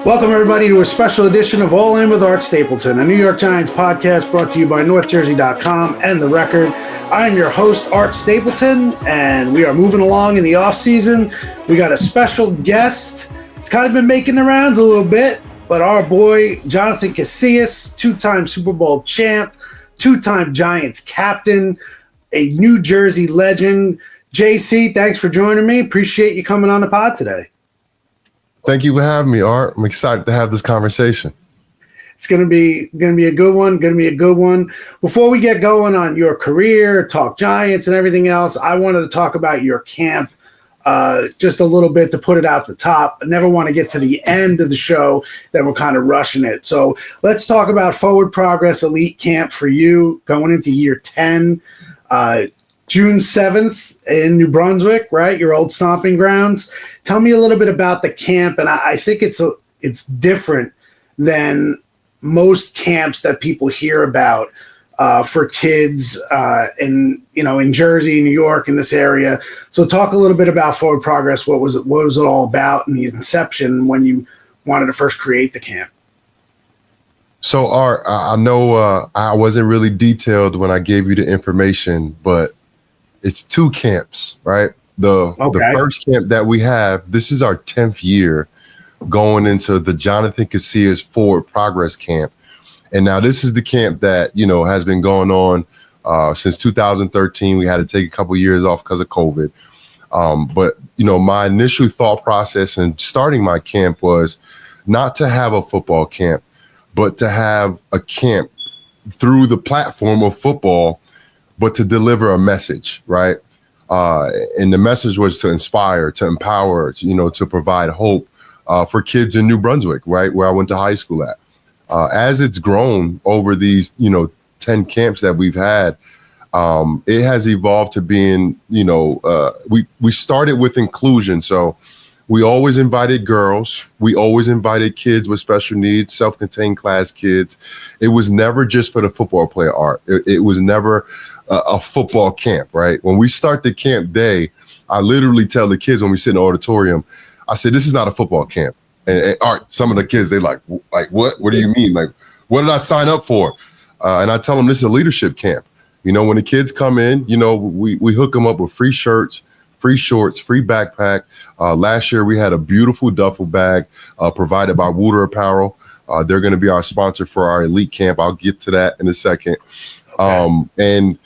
Welcome, everybody, to a special edition of All In with Art Stapleton, a New York Giants podcast brought to you by NorthJersey.com and The Record. I'm your host, Art Stapleton, and we are moving along in the offseason. We got a special guest. It's kind of been making the rounds a little bit, but our boy, Jonathan Casillas, two-time Super Bowl champ, two-time Giants captain, a New Jersey legend. JC, thanks for joining me. Appreciate you coming on the pod today. Thank you for having me, Art. I'm excited to have this conversation. It's going to be a good one. Before we get going on your career, talk Giants and everything else, I wanted to talk about your camp just a little bit to put it out the top. I never want to get to the end of the show that we're kind of rushing it. So let's talk about Forward Progress Elite Camp for you going into year 10. June 7th in New Brunswick, right? Your old stomping grounds. Tell me a little bit about the camp. And I think it's different than most camps that people hear about for kids in Jersey, New York, in this area. So talk a little bit about Forward Progress. What was it all about in the inception when you wanted to first create the camp? So Art, I know I wasn't really detailed when I gave you the information, but it's two camps, right? The first camp that we have, this is our 10th year going into the Jonathan Casillas Forward Progress Camp. And now this is the camp that, has been going on since 2013. We had to take a couple years off because of COVID. But my initial thought process in starting my camp was not to have a football camp, but to have a camp through the platform of football, but to deliver a message, right? And the message was to inspire, to empower, to provide hope for kids in New Brunswick, right, where I went to high school at. As it's grown over these, 10 camps that we've had, it has evolved to being, we started with inclusion. So we always invited girls. We always invited kids with special needs, self-contained class kids. It was never just for the football player, Art. It was never a football camp, right? When we start the camp day, I literally tell the kids when we sit in the auditorium, I said, this is not a football camp. And Art, some of the kids, they like, what? What do you mean? Like, what did I sign up for? And I tell them this is a leadership camp. When the kids come in, we hook them up with free shirts, free shorts, free backpack. Last year, we had a beautiful duffel bag provided by Wooter Apparel. They're going to be our sponsor for our elite camp. I'll get to that in a second. And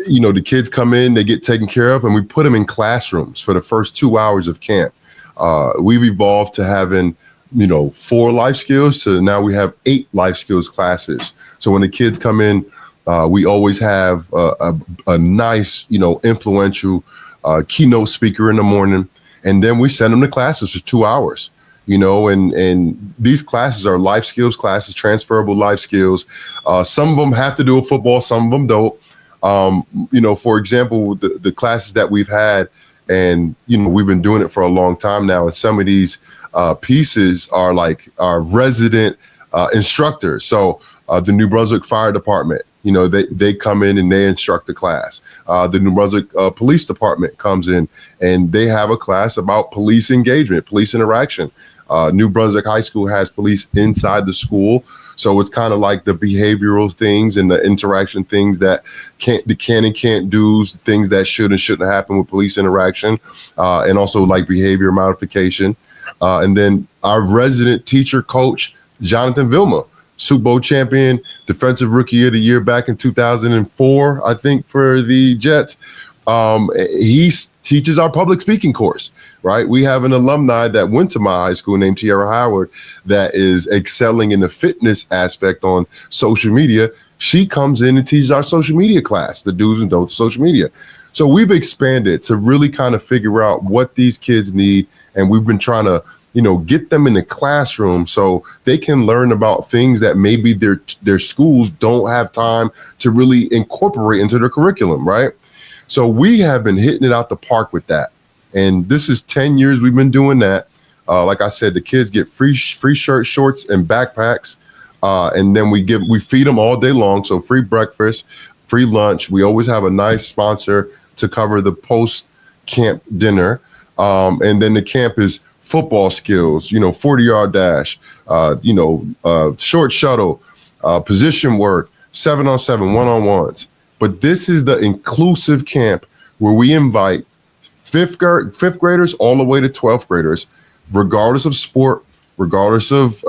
the kids come in, they get taken care of, and we put them in classrooms for the first 2 hours of camp. We've evolved to having 4 life skills to now we have 8 life skills classes. So when the kids come in, we always have a nice, influential keynote speaker in the morning, and then we send them to classes for 2 hours, and these classes are life skills classes, transferable life skills. Some of them have to do with football, some of them don't. For example, the classes that we've had, and we've been doing it for a long time now, and some of these pieces are like our resident instructors. So the New Brunswick Fire Department, they come in and they instruct the class. The New Brunswick Police Department comes in and they have a class about police engagement, police interaction. New Brunswick High School has police inside the school. So it's kind of like the behavioral things and the interaction things that can and can't do's, things that should and shouldn't happen with police interaction, and also like behavior modification. And then our resident teacher coach, Jonathan Vilma, Super Bowl champion, Defensive Rookie of the Year back in 2004, I think, for the Jets. He teaches our public speaking course, right? We have an alumni that went to my high school named Tierra Howard that is excelling in the fitness aspect on social media. She comes in and teaches our social media class, the do's and don'ts of social media. So we've expanded to really kind of figure out what these kids need. And we've been trying to get them in the classroom so they can learn about things that maybe their schools don't have time to really incorporate into their curriculum, right? So we have been hitting it out the park with that. And this is 10 years we've been doing that. Like I said, the kids get free shirts, shorts, and backpacks. And then we feed them all day long. So free breakfast, free lunch. We always have a nice sponsor to cover the post-camp dinner. And then the camp is football skills, 40-yard dash, short shuttle, position work, 7-on-7, one-on-ones. But this is the inclusive camp where we invite fifth graders all the way to 12th graders, regardless of sport, regardless of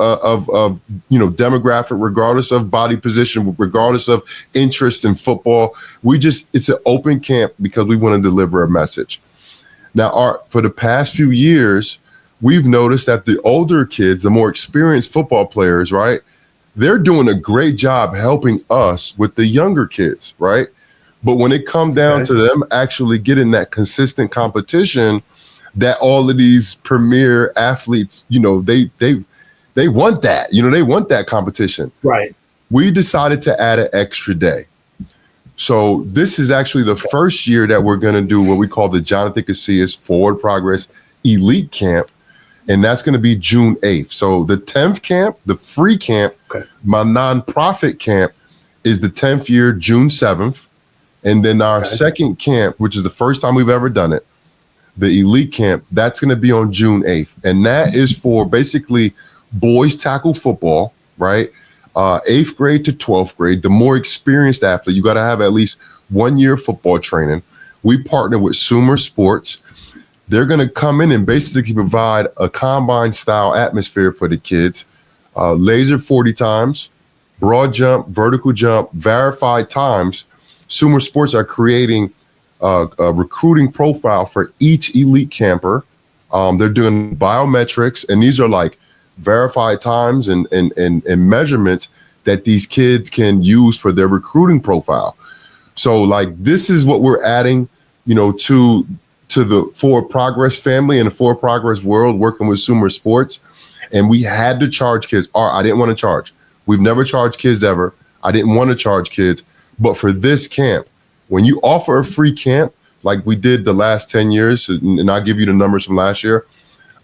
demographic, regardless of body position, regardless of interest in football. It's an open camp because we want to deliver a message. Now, for the past few years, we've noticed that the older kids, the more experienced football players, right, they're doing a great job helping us with the younger kids, right? But when it comes down to them actually getting that consistent competition, that all of these premier athletes, they want that, they want that competition. Right. We decided to add an extra day. So this is actually the first year that we're going to do what we call the Jonathan Casillas Forward Progress Elite Camp. And that's going to be June 8th. So the 10th camp, the free camp, my nonprofit camp is the 10th year, June 7th. And then our second camp, which is the first time we've ever done it, the elite camp, that's going to be on June 8th. And that is for basically boys tackle football, right? 8th grade to 12th grade, the more experienced athlete, you got to have at least 1 year football training. We partner with Sumer Sports. They're going to come in and basically provide a combine style atmosphere for the kids. Laser 40 times, broad jump, vertical jump, verified times. Sumer Sports are creating a recruiting profile for each elite camper. They're doing biometrics, and these are like verified times and measurements that these kids can use for their recruiting profile. So like this is what we're adding, to the Forward Progress family and the Forward Progress world, working with Sumer Sports. And we had to charge kids. I didn't want to charge. We've never charged kids ever. I didn't want to charge kids. But for this camp, when you offer a free camp, like we did the last 10 years, and I'll give you the numbers from last year.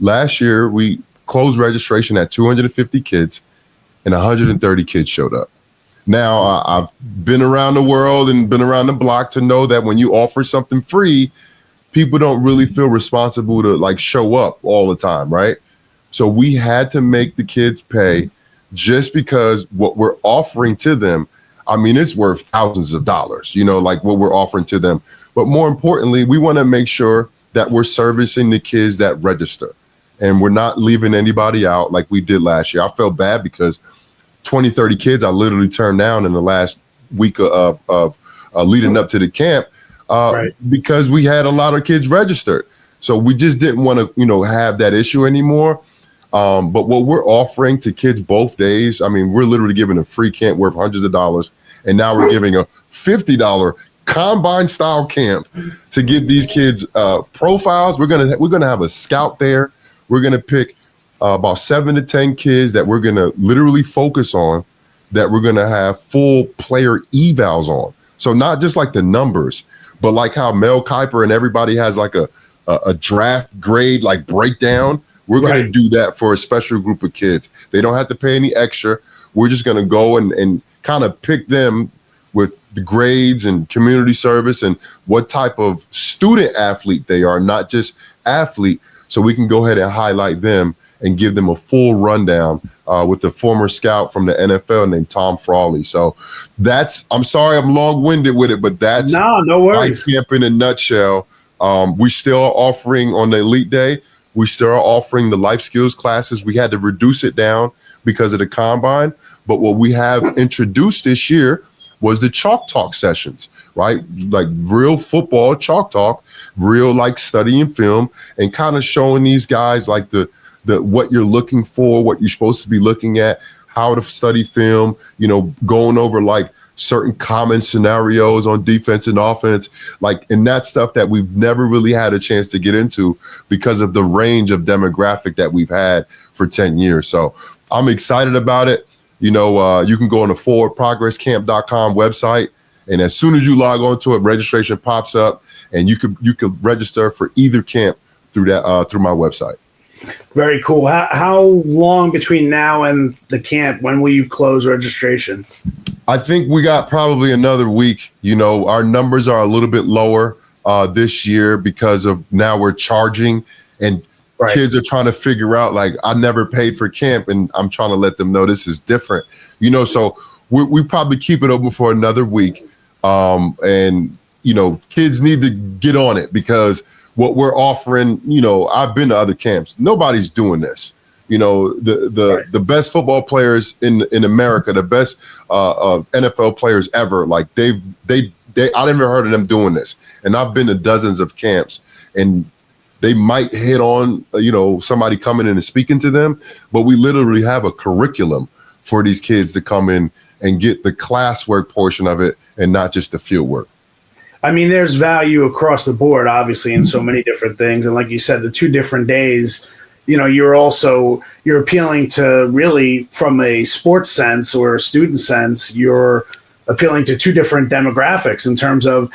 Last year, we closed registration at 250 kids and 130 kids showed up. Now, I've been around the world and been around the block to know that when you offer something free, people don't really feel responsible to like show up all the time, right? So we had to make the kids pay just because what we're offering to them, I mean, it's worth thousands of dollars, like what we're offering to them. But more importantly, we want to make sure that we're servicing the kids that register and we're not leaving anybody out like we did last year. I felt bad because 20, 30 kids I literally turned down in the last week of leading up to the camp. Because we had a lot of kids registered. So we just didn't want to, have that issue anymore. But what we're offering to kids both days, I mean, we're literally giving a free camp worth hundreds of dollars. And now we're giving a $50 combine style camp to give these kids profiles. We're gonna have a scout there. We're gonna pick about 7 to 10 kids that we're gonna literally focus on, that we're gonna have full player evals on. So not just like the numbers, but like how Mel Kiper and everybody has like a draft grade like breakdown. We're going to do that for a special group of kids. They don't have to pay any extra. We're just going to go and kind of pick them with the grades and community service and what type of student athlete they are, not just athlete. So we can go ahead and highlight them and give them a full rundown with the former scout from the NFL named Tom Frawley. So I'm sorry I'm long-winded with it, but that's no worries. My camp in a nutshell. We still are offering on the Elite Day. We still are offering the life skills classes. We had to reduce it down because of the combine. But what we have introduced this year was the chalk talk sessions, right? Like real football chalk talk, real like studying film and kind of showing these guys like the what you're looking for, what you're supposed to be looking at, how to study film, going over like certain common scenarios on defense and offense, and that stuff that we've never really had a chance to get into because of the range of demographic that we've had for 10 years. So I'm excited about it. You can go on the forwardprogresscamp.com website, and as soon as you log on to it, registration pops up, and you could register for either camp through my website. Very cool. How long between now and the camp? When will you close registration? I think we got probably another week. Our numbers are a little bit lower this year because of now we're charging. And Right. Kids are trying to figure out, like, I never paid for camp, and I'm trying to let them know this is different. So we probably keep it open for another week. And, kids need to get on it, because what we're offering, I've been to other camps. Nobody's doing this. The best football players in America, the best NFL players ever, like I never heard of them doing this. And I've been to dozens of camps, and they might hit on, somebody coming in and speaking to them, but we literally have a curriculum for these kids to come in and get the classwork portion of it and not just the field work. I mean, there's value across the board, obviously, in so many different things. And like you said, the 2 different days, you're appealing to, really, from a sports sense or a student sense, you're appealing to 2 different demographics in terms of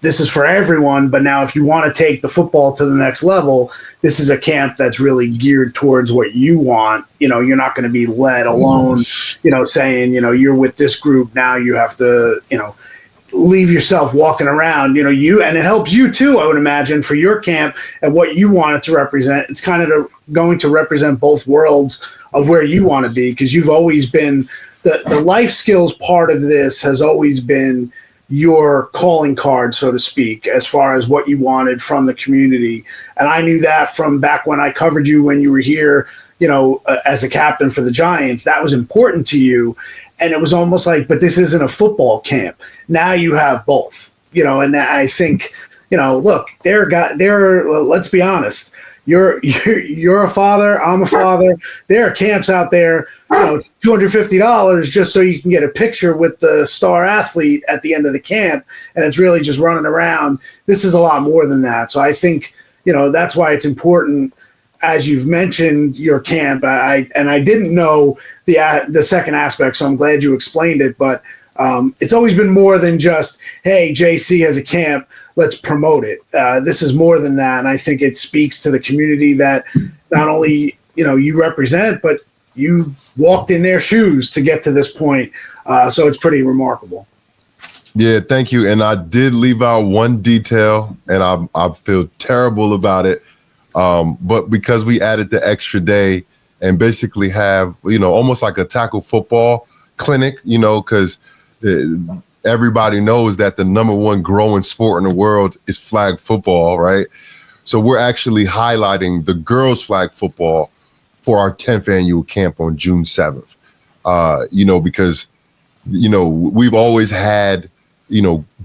this is for everyone. But now if you want to take the football to the next level, this is a camp that's really geared towards what you want. You're not going to be led alone, saying, you're with this group. Now you have to, leave yourself walking around, and it helps you too, I would imagine, for your camp and what you want it to represent. It's kind of going to represent both worlds of where you want to be, because you've always been the life skills part of this has always been your calling card, so to speak, as far as what you wanted from the community. And I knew that from back when I covered you when you were here, as a captain for the Giants. That was important to you. And it was almost like, but this isn't a football camp. Now you have both, and I think, look, let's be honest. You're a father. I'm a father. There are camps out there, $250 just so you can get a picture with the star athlete at the end of the camp. And it's really just running around. This is a lot more than that. So I think, that's why it's important. As you've mentioned your camp, I didn't know the second aspect, so I'm glad you explained it. But it's always been more than just, hey, JC has a camp, let's promote it. This is more than that, and I think it speaks to the community that not only you represent, but you walked in their shoes to get to this point. So it's pretty remarkable. Yeah, thank you. And I did leave out one detail, and I feel terrible about it. But because we added the extra day and basically have, almost like a tackle football clinic, because everybody knows that the number one growing sport in the world is flag football, right? So we're actually highlighting the girls' flag football for our 10th annual camp on June 7th, because, we've always had,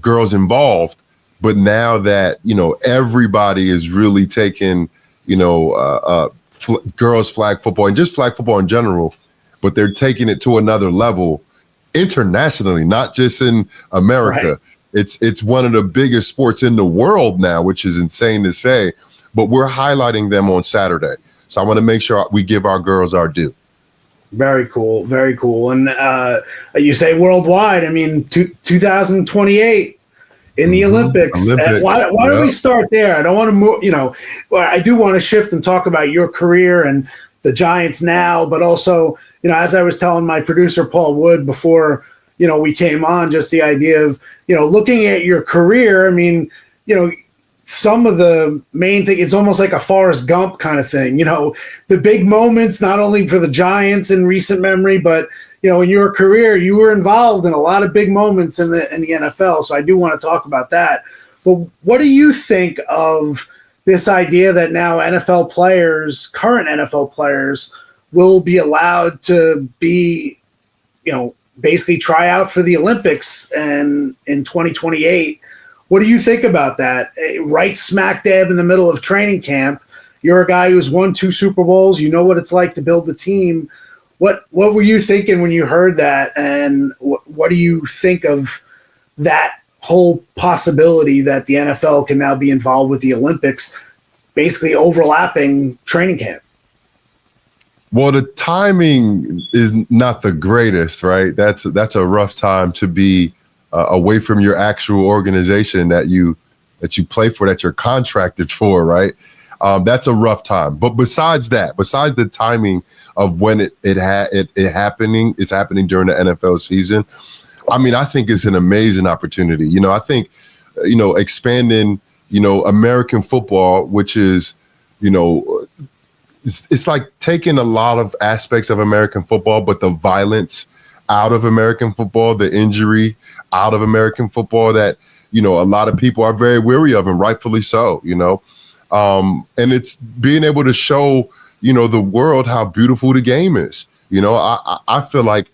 girls involved. But now that, everybody is really taking, girls flag football and just flag football in general, but they're taking it to another level internationally, not just in America. Right. It's one of the biggest sports in the world now, which is insane to say, but we're highlighting them on Saturday. So I want to make sure we give our girls our due. Very cool. Very cool. And you say worldwide, I mean, 2028. In the Olympics. Why don't we start there? I don't want to move, I do want to shift and talk about your career and the Giants now, but also, as I was telling my producer, Paul Wood, before, we came on, just the idea of, looking at your career. I mean, some of the main thing, it's almost like a Forrest Gump kind of thing, the big moments, not only for the Giants in recent memory, but in your career, you were involved in a lot of big moments in the NFL. So I do want to talk about that. But what do you think of this idea that now NFL players, current NFL players, will be allowed to be, basically try out for the Olympics and in 2028? What do you think about that? Right smack dab in the middle of training camp. You're a guy who's won 2 Super Bowls. You know what it's like to build a team. What were you thinking when you heard that, and what do you think of that whole possibility that the NFL can now be involved with the Olympics, basically overlapping training camp? Well, the timing is not the greatest, right? That's a rough time to be away from your actual organization that you play for, that you're contracted for, right? That's a rough time. But besides the timing of when it happening during the NFL season, I mean, I think it's an amazing opportunity. I think, expanding, American football, which is, it's like taking a lot of aspects of American football, but the violence out of American football, the injury out of American football that, a lot of people are very weary of, and rightfully so, and it's being able to show, the world how beautiful the game is. I feel like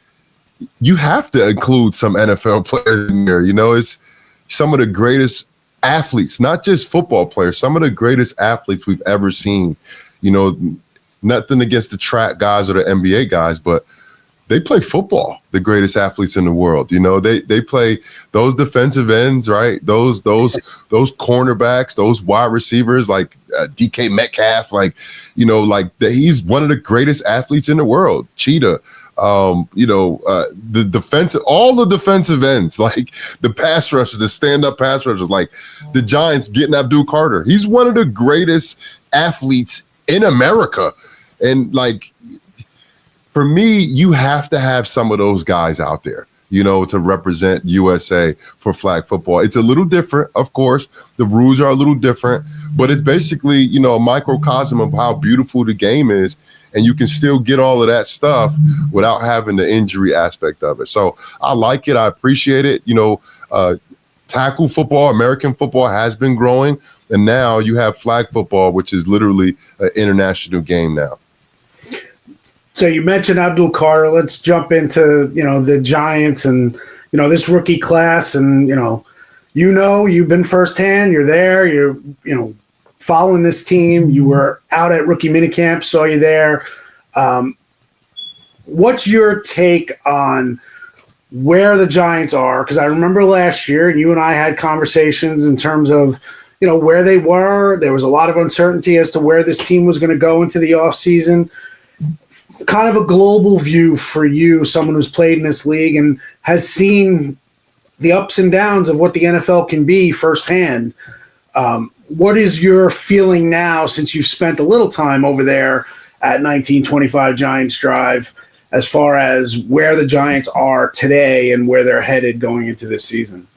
you have to include some NFL players in there. It's some of the greatest athletes, not just football players, some of the greatest athletes we've ever seen. Nothing against the track guys or the NBA guys, but they play football, the greatest athletes in the world. They play those defensive ends, right? Those cornerbacks, those wide receivers like DK Metcalf, he's one of the greatest athletes in the world. Cheetah, the defensive, all the defensive ends, like the pass rushers, the stand-up pass rushers, like the Giants getting Abdul Carter. He's one of the greatest athletes in America. And for me, you have to have some of those guys out there, to represent USA for flag football. It's a little different, of course. The rules are a little different, but it's basically, a microcosm of how beautiful the game is. And you can still get all of that stuff without having the injury aspect of it. So I like it. I appreciate it. Tackle football, American football has been growing. And now you have flag football, which is literally an international game now. So you mentioned Abdul Carter. Let's jump into, the Giants and, this rookie class. And, you've been firsthand. You're there. You're, following this team. You were out at rookie minicamp, saw you there. What's your take on where the Giants are? Because I remember last year, and you and I had conversations in terms of, where they were. There was a lot of uncertainty as to where this team was going to go into the offseason. Kind of a global view for you, someone who's played in this league and has seen the ups and downs of what the NFL can be firsthand. What is your feeling now, since you've spent a little time over there at 1925 Giants Drive, as far as where the Giants are today and where they're headed going into this season?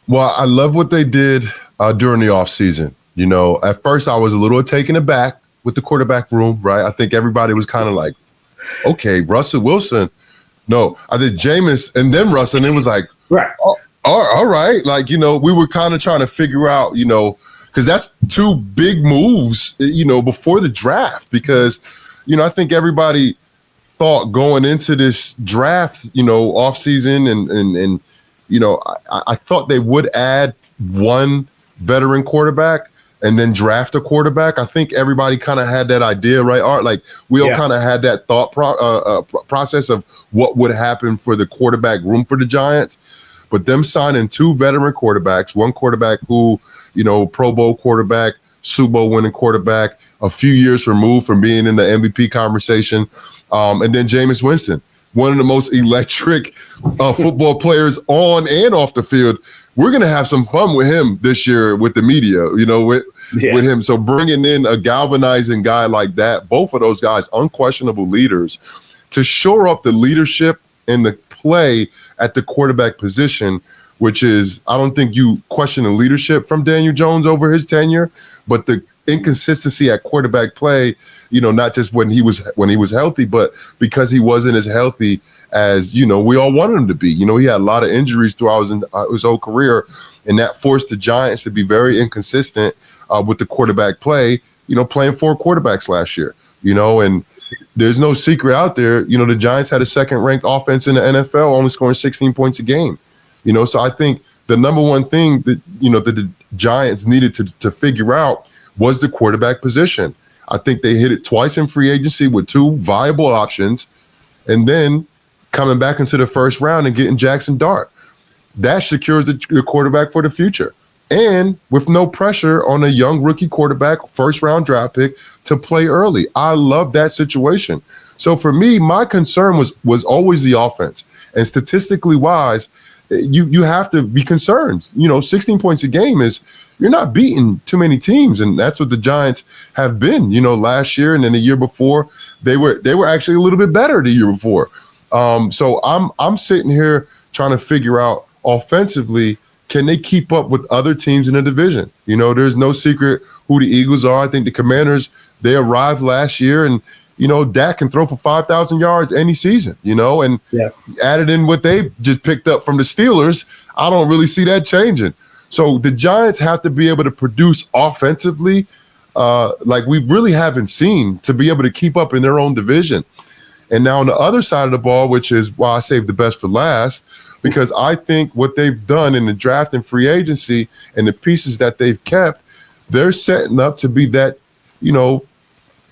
Well, I love what they did during the offseason. At first I was a little taken aback with the quarterback room, right? I think everybody was kind of like, okay, Russell Wilson. No, I did Jameis and then Russell, and it was like, right. Oh, all right. We were kind of trying to figure out, because that's two big moves, before the draft, because, I think everybody thought going into this draft, offseason and I thought they would add one veteran quarterback and then draft a quarterback. I think everybody kind of had that idea, right, Art? We all kind of had that thought process of what would happen for the quarterback room for the Giants. But them signing two veteran quarterbacks, one quarterback who, Pro Bowl quarterback, Super Bowl winning quarterback, a few years removed from being in the MVP conversation, and then Jameis Winston, one of the most electric football players on and off the field. We're going to have some fun with him this year with the media, with him. So bringing in a galvanizing guy like that, both of those guys, unquestionable leaders, to shore up the leadership and the play at the quarterback position, which is, I don't think you question the leadership from Daniel Jones over his tenure, but the inconsistency at quarterback play, not just when he was healthy, but because he wasn't as healthy as, we all wanted him to be. He had a lot of injuries throughout his whole career, and that forced the Giants to be very inconsistent with the quarterback play, playing four quarterbacks last year, and there's no secret out there. The Giants had a second-ranked offense in the NFL, only scoring 16 points a game. So I think the number one thing that, that the Giants needed to figure out was the quarterback position. I think they hit it twice in free agency with two viable options, and then coming back into the first round and getting Jackson Dart. That secures the quarterback for the future. And with no pressure on a young rookie quarterback, first-round draft pick, to play early. I love that situation. So for me, my concern was always the offense. And statistically wise, you have to be concerned. 16 points a game is, you're not beating too many teams, and that's what the Giants have been. Last year and then the year before, they were actually a little bit better the year before. So I'm sitting here trying to figure out offensively, can they keep up with other teams in the division? You know, there's no secret who the Eagles are. I think the Commanders, they arrived last year, and, you know, Dak can throw for 5,000 yards any season, you know, and added in what they just picked up from the Steelers, I don't really see that changing. So the Giants have to be able to produce offensively like we really haven't seen to be able to keep up in their own division. And now on the other side of the ball, which is why I saved the best for last, because I think what they've done in the draft and free agency and the pieces that they've kept, they're setting up to be that, you know,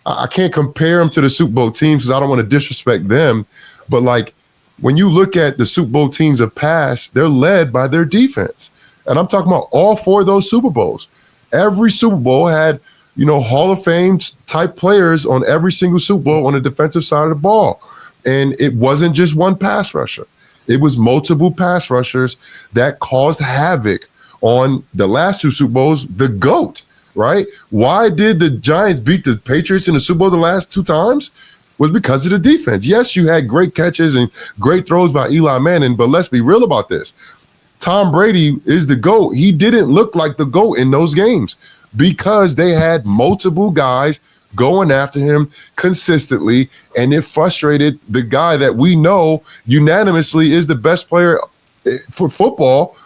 I can't compare them to the Super Bowl teams because I don't want to disrespect them. But like when you look at the Super Bowl teams of past, they're led by their defense. And I'm talking about all 4 of those Super Bowls. Every Super Bowl had, you know, Hall of Fame type players on every single Super Bowl on the defensive side of the ball. And it wasn't just one pass rusher. It was multiple pass rushers that caused havoc on the last 2 Super Bowls, the GOAT, right? Why did the Giants beat the Patriots in the Super Bowl the last 2 times? Was because of the defense. Yes, you had great catches and great throws by Eli Manning, but let's be real about this. Tom Brady is the GOAT. He didn't look like the GOAT in those games because they had multiple guys going after him consistently, and it frustrated the guy that we know unanimously is the best player for football.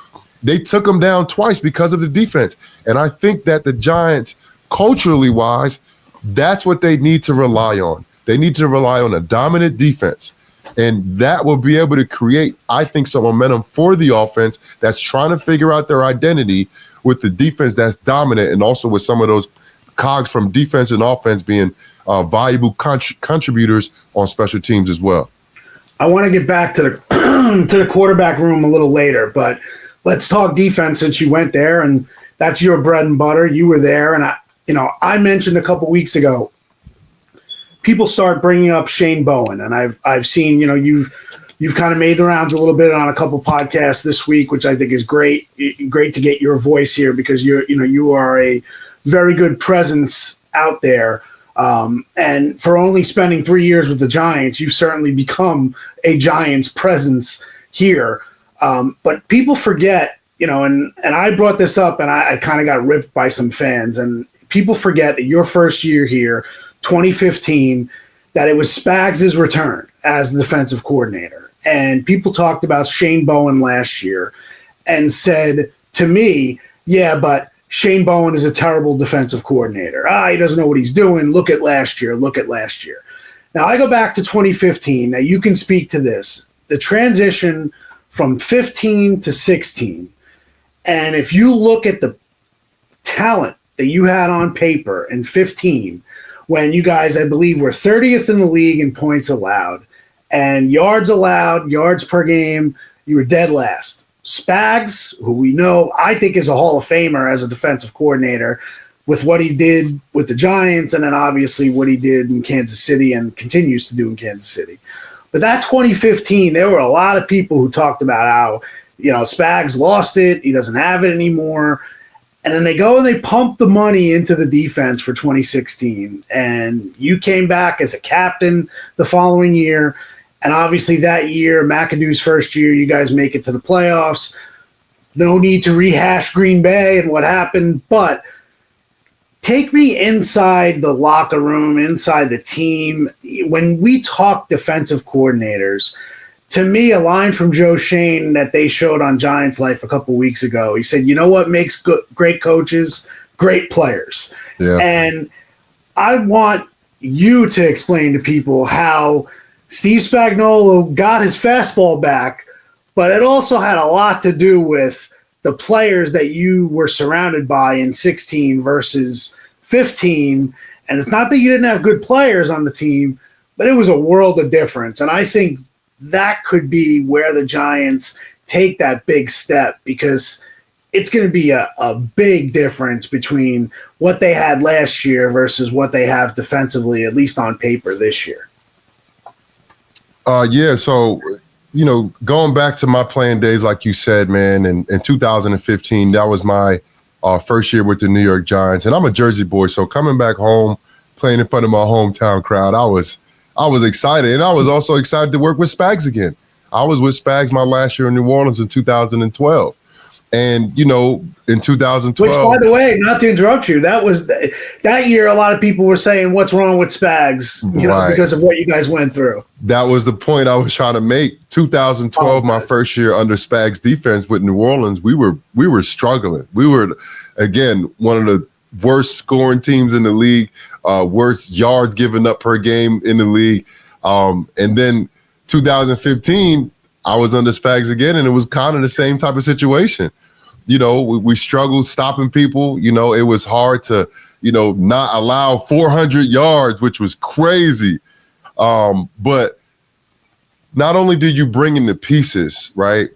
They took him down twice because of the defense. And I think that the Giants, culturally wise, that's what they need to rely on. They need to rely on a dominant defense. And that will be able to create, I think, some momentum for the offense that's trying to figure out their identity with the defense that's dominant, and also with some of those cogs from defense and offense being valuable contributors on special teams as well. I want to get back to the to the quarterback room a little later, but let's talk defense since you went there, and that's your bread and butter. You were there, and I mentioned a couple weeks ago, people start bringing up Shane Bowen, and I've seen, you've kind of made the rounds a little bit on a couple podcasts this week, which I think is great to get your voice here because you are a very good presence out there. And for only spending 3 years with the Giants, you've certainly become a Giants presence here. But people forget, and I brought this up and I kind of got ripped by some fans, and people forget that your first year here, 2015, that it was Spags' return as the defensive coordinator. And people talked about Shane Bowen last year and said to me, yeah, but Shane Bowen is a terrible defensive coordinator. He doesn't know what he's doing. Look at last year. Now, I go back to 2015. Now, you can speak to this. The transition from 15 to 16, and if you look at the talent that you had on paper in 15, when you guys, I believe, were 30th in the league in points allowed, and yards allowed, yards per game, you were dead last. Spags, who we know, I think is a Hall of Famer as a defensive coordinator with what he did with the Giants and then obviously what he did in Kansas City and continues to do in Kansas City. But that 2015, there were a lot of people who talked about how, Spags lost it, he doesn't have it anymore. And then they go and they pump the money into the defense for 2016. And you came back as a captain the following year. And obviously that year, McAdoo's first year, you guys make it to the playoffs. No need to rehash Green Bay and what happened. But take me inside the locker room, inside the team. When we talk defensive coordinators, to me, a line from Joe Shane that they showed on Giants Life a couple weeks ago, he said, you know what makes great coaches? Great players. Yeah. And I want you to explain to people how Steve Spagnuolo got his fastball back, but it also had a lot to do with the players that you were surrounded by in 16 versus 15. And it's not that you didn't have good players on the team, but it was a world of difference. And I think that could be where the Giants take that big step, because it's going to be a big difference between what they had last year versus what they have defensively, at least on paper this year. So, going back to my playing days, like you said, man, in 2015, that was my first year with the New York Giants. And I'm a Jersey boy, so coming back home, playing in front of my hometown crowd, I was excited. And I was also excited to work with Spags again. I was with Spags my last year in New Orleans in 2012. And, in 2012. Which, by the way, not to interrupt you, that year a lot of people were saying, what's wrong with Spags, because of what you guys went through. That was the point I was trying to make. 2012, my first year under Spags defense with New Orleans, we were struggling. We were, again, one of the worst scoring teams in the league, worst yards given up per game in the league. And then 2015, I was under Spags again, and it was kind of the same type of situation. We struggled stopping people. It was hard to, not allow 400 yards, which was crazy. But not only did you bring in the pieces, right?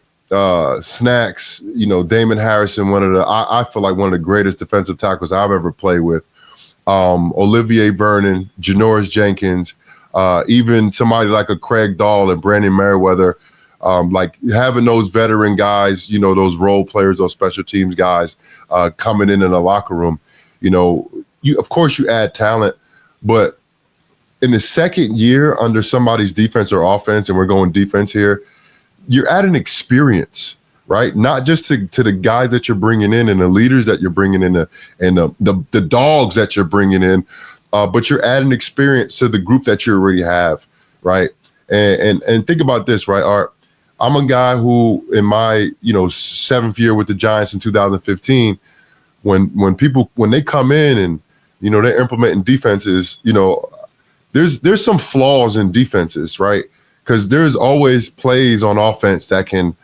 Snacks, Damon Harrison, I feel like one of the greatest defensive tackles I've ever played with. Olivier Vernon, Janoris Jenkins, even somebody like a Craig Dahl and Brandon Merriweather. Like having those veteran guys, those role players, those special teams guys coming in the locker room, of course you add talent, but in the second year under somebody's defense or offense, and we're going defense here, you're adding experience, right? Not just to the guys that you're bringing in and the leaders that you're bringing in and the dogs that you're bringing in, but you're adding experience to the group that you already have, right? And think about this, right, Art? I'm a guy who, in my 7th year with the Giants in 2015, when they come in and they're implementing defenses, there's some flaws in defenses, right? Because there's always plays on offense that can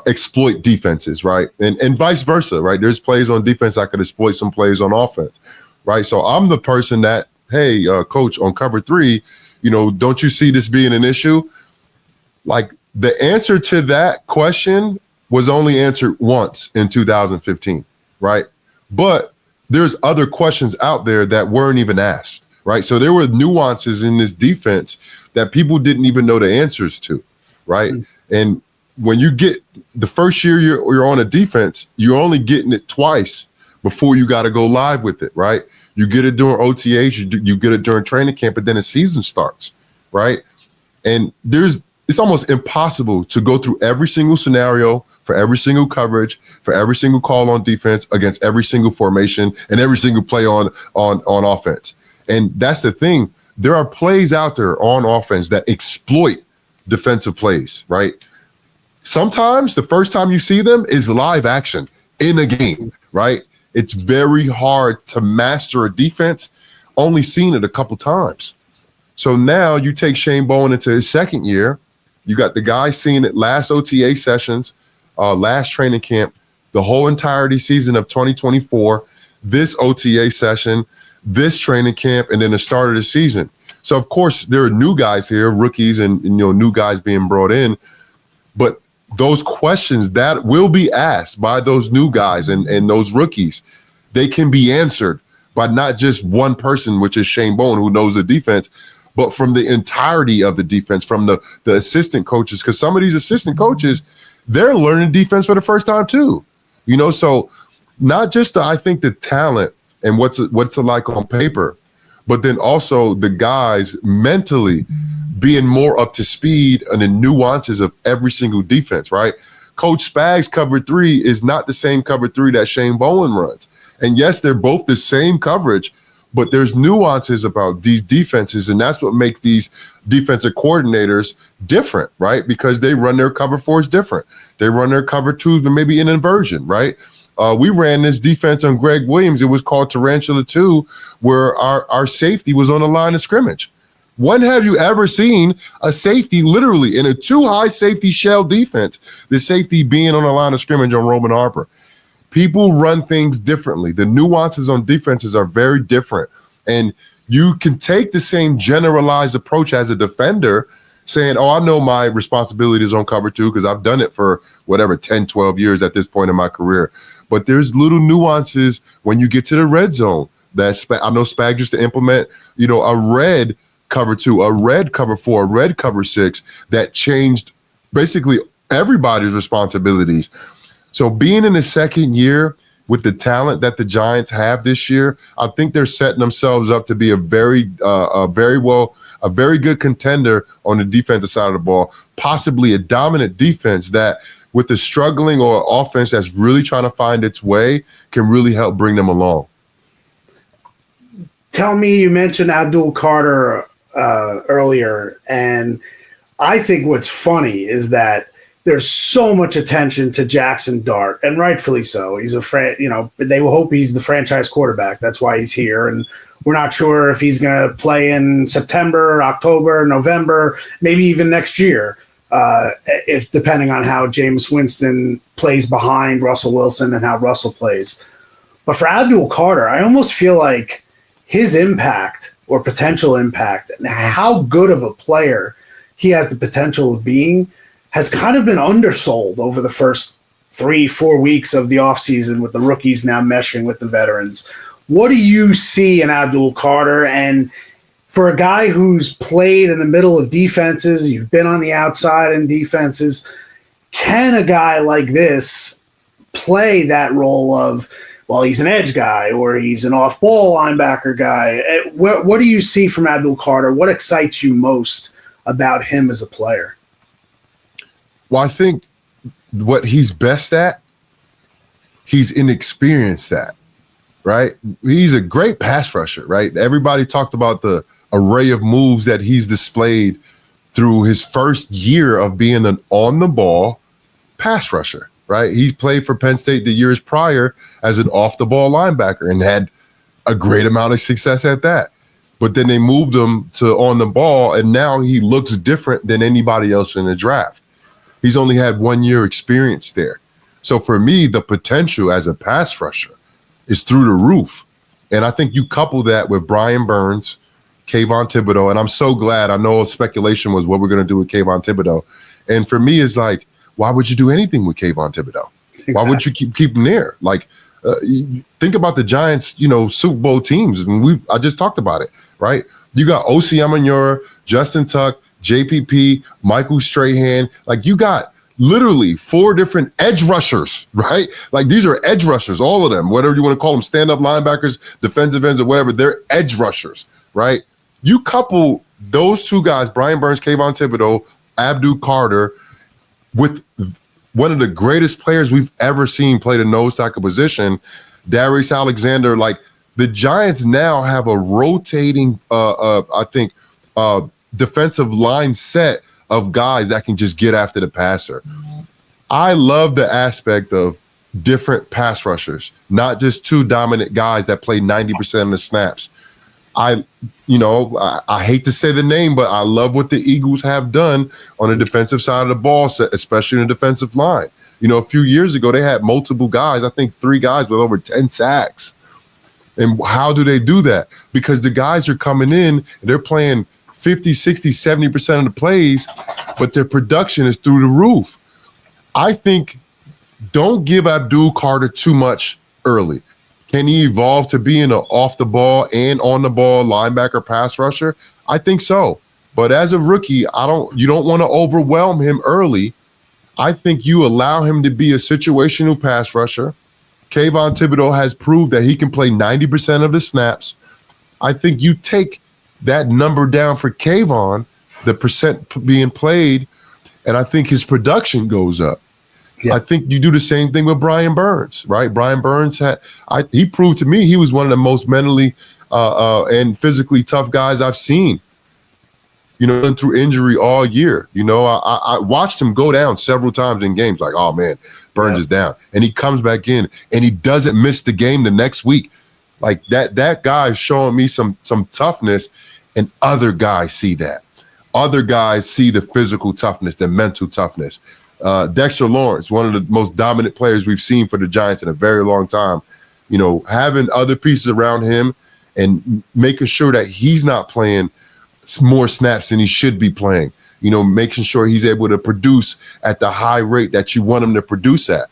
exploit defenses, right? And vice versa, right? There's plays on defense that could exploit some plays on offense, right? So I'm the person that, hey, coach, on cover 3, don't you see this being an issue? Like, the answer to that question was only answered once in 2015, right? But there's other questions out there that weren't even asked, right? So there were nuances in this defense that people didn't even know the answers to, right? Mm-hmm. And when you get the first year you're on a defense, you're only getting it twice before you got to go live with it, right? You get it during OTAs, you get it during training camp, and then the season starts, right? And it's almost impossible to go through every single scenario for every single coverage, for every single call on defense against every single formation and every single play on offense. And that's the thing. There are plays out there on offense that exploit defensive plays, right? Sometimes the first time you see them is live action in a game, right? It's very hard to master a defense, only seen it a couple times. So now you take Shane Bowen into his second year. You got the guy seeing it last OTA sessions, last training camp, the whole entirety season of 2024, this OTA session, this training camp, and then the start of the season. So, of course, there are new guys here, rookies and new guys being brought in. But those questions that will be asked by those new guys and those rookies, they can be answered by not just one person, which is Shane Bowen, who knows the defense, but from the entirety of the defense, from the assistant coaches, because some of these assistant coaches, they're learning defense for the first time too. So not just the talent and what's it like on paper, but then also the guys mentally being more up to speed on the nuances of every single defense, right? Coach Spags' cover 3 is not the same cover 3 that Shane Bowen runs. And yes, they're both the same coverage, but there's nuances about these defenses, and that's what makes these defensive coordinators different, right? Because they run their cover 4s different. They run their cover 2s, but maybe in inversion, right? We ran this defense on Greg Williams. It was called Tarantula 2, where our safety was on the line of scrimmage. When have you ever seen a safety literally in a 2-high safety shell defense, the safety being on the line of scrimmage on Roman Harper? People run things differently. The nuances on defenses are very different. And you can take the same generalized approach as a defender saying, I know my responsibilities on cover 2 because I've done it for 10, 12 years at this point in my career. But there's little nuances when you get to the red zone that I know Spag used to implement, a red cover 2, a red cover 4, a red cover 6 that changed basically everybody's responsibilities. So being in the second year with the talent that the Giants have this year, I think they're setting themselves up to be a very good contender on the defensive side of the ball, possibly a dominant defense that with the struggling or offense that's really trying to find its way can really help bring them along. Tell me, you mentioned Abdul Carter earlier, and I think what's funny is that there's so much attention to Jackson Dart, and rightfully so. He's they will hope he's the franchise quarterback. That's why he's here, and we're not sure if he's going to play in September, October, November, maybe even next year, if depending on how Jameis Winston plays behind Russell Wilson and how Russell plays. But for Abdul Carter, I almost feel like his impact or potential impact and how good of a player he has the potential of being has kind of been undersold over the first 3-4 weeks of the offseason, with the rookies now meshing with the veterans. What do you see in Abdul Carter? And for a guy who's played in the middle of defenses, you've been on the outside in defenses, can a guy like this play that role of, well, he's an edge guy or he's an off-ball linebacker guy? What do you see from Abdul Carter? What excites you most about him as a player? Well, I think what he's best at, he's inexperienced at, right? He's a great pass rusher, right? Everybody talked about the array of moves that he's displayed through his first year of being an on-the-ball pass rusher, right? He played for Penn State the years prior as an off-the-ball linebacker and had a great amount of success at that. But then they moved him to on the ball, and now he looks different than anybody else in the draft. He's only had 1 year experience there. So for me, the potential as a pass rusher is through the roof. And I think you couple that with Brian Burns, Kayvon Thibodeau, and I'm so glad. I know speculation was what we're going to do with Kayvon Thibodeau. And for me, it's like, why would you do anything with Kayvon Thibodeau? Exactly. Why would you keep him there? Like, think about the Giants, Super Bowl teams. And I just talked about it, right? You got O.C. Amanyura, Justin Tuck, JPP, Michael Strahan. Like, you got literally 4 different edge rushers, right? Like, these are edge rushers, all of them, whatever you want to call them, stand-up linebackers, defensive ends, or whatever. They're edge rushers, right? You couple those 2 guys, Brian Burns, Kayvon Thibodeau, Abdul Carter, with one of the greatest players we've ever seen play the nose tackle position, Darius Alexander. Like, the Giants now have a rotating, defensive line set of guys that can just get after the passer. I love the aspect of different pass rushers, not just 2 dominant guys that play 90% of the snaps. I hate to say the name, but I love what the Eagles have done on the defensive side of the ball, especially in the defensive line. A few years ago, they had multiple guys, I think 3 guys with over 10 sacks. And how do they do that? Because the guys are coming in, and they're playing 50, 60, 70% of the plays, but their production is through the roof. I think don't give Abdul Carter too much early. Can he evolve to being an off-the-ball and on-the-ball linebacker pass rusher? I think so. But as a rookie, you don't want to overwhelm him early. I think you allow him to be a situational pass rusher. Kayvon Thibodeau has proved that he can play 90% of the snaps. I think you take that number down for Kayvon, the percent being played, and I think his production goes up. Yeah. I think you do the same thing with Brian Burns, right? Brian Burns he proved to me he was one of the most mentally and physically tough guys I've seen. Through injury all year. I watched him go down several times in games. Like, oh man, Burns is down, and he comes back in, and he doesn't miss the game the next week. Like that guy is showing me some toughness, and other guys see that. Other guys see the physical toughness, the mental toughness. Dexter Lawrence, one of the most dominant players we've seen for the Giants in a very long time, having other pieces around him and making sure that he's not playing more snaps than he should be playing, making sure he's able to produce at the high rate that you want him to produce at.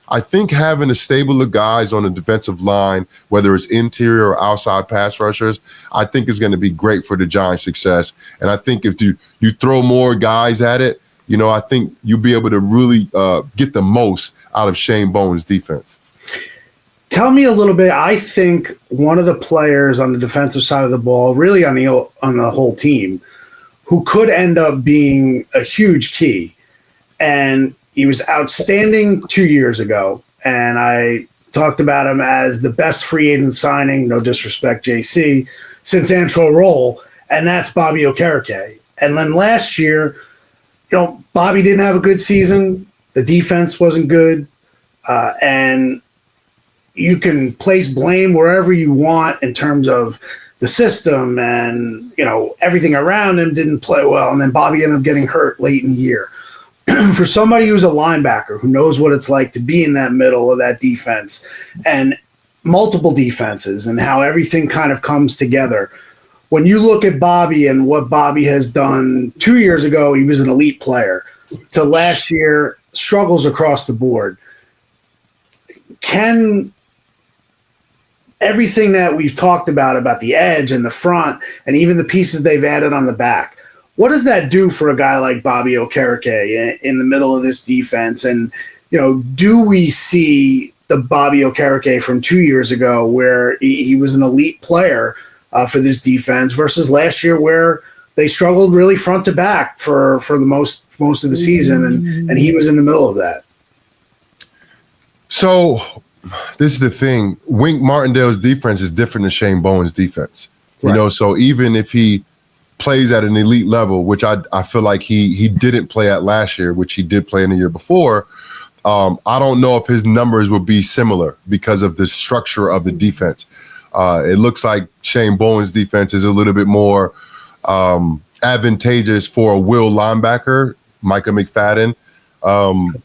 I think having a stable of guys on the defensive line, whether it's interior or outside pass rushers, I think is going to be great for the Giants' success. And I think if you throw more guys at it, I think you'll be able to really get the most out of Shane Bowen's defense. Tell me a little bit. I think one of the players on the defensive side of the ball, really on the whole team, who could end up being a huge key, and He was outstanding 2 years ago, and I talked about him as the best free agent signing, no disrespect, JC, since Antrel Roll, and that's Bobby Okereke. And then last year, Bobby didn't have a good season. The defense wasn't good, and you can place blame wherever you want in terms of the system and, everything around him didn't play well. And then Bobby ended up getting hurt late in the year. For somebody who's a linebacker who knows what it's like to be in that middle of that defense and multiple defenses and how everything kind of comes together, when you look at Bobby and what Bobby has done 2 years ago, he was an elite player, to last year, struggles across the board. Can everything that we've talked about the edge and the front and even the pieces they've added on the back, what does that do for a guy like Bobby Okereke in the middle of this defense? And, do we see the Bobby Okereke from 2 years ago where he was an elite player for this defense versus last year where they struggled really front to back for the most of the season, and he was in the middle of that? So this is the thing. Wink Martindale's defense is different than Shane Bowen's defense. Right. So even if he plays at an elite level, which I feel like he didn't play at last year, which he did play in the year before, I don't know if his numbers will be similar because of the structure of the defense. It looks like Shane Bowen's defense is a little bit more advantageous for a will linebacker, Micah McFadden,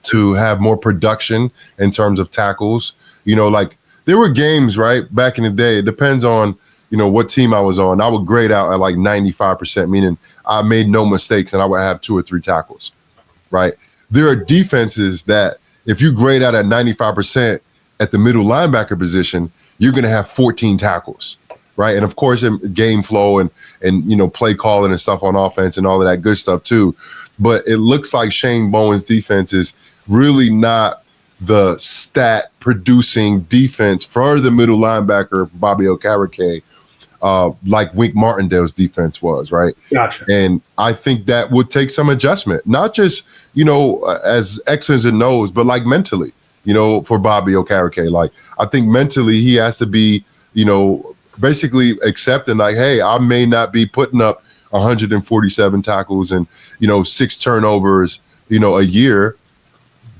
to have more production in terms of tackles. Like there were games, right, back in the day. It depends on, what team I was on. I would grade out at like 95%, meaning I made no mistakes and I would have 2 or 3 tackles, right? There are defenses that if you grade out at 95% at the middle linebacker position, you're going to have 14 tackles, right? And of course, in game flow and play calling and stuff on offense and all of that good stuff too. But it looks like Shane Bowen's defense is really not the stat producing defense for the middle linebacker, Bobby Okereke, like Wink Martindale's defense was, right? Gotcha. And I think that would take some adjustment, not just, as X's and O's, but like mentally, for Bobby Okereke. Like, I think mentally he has to be, basically accepting like, hey, I may not be putting up 147 tackles and, 6 turnovers, a year,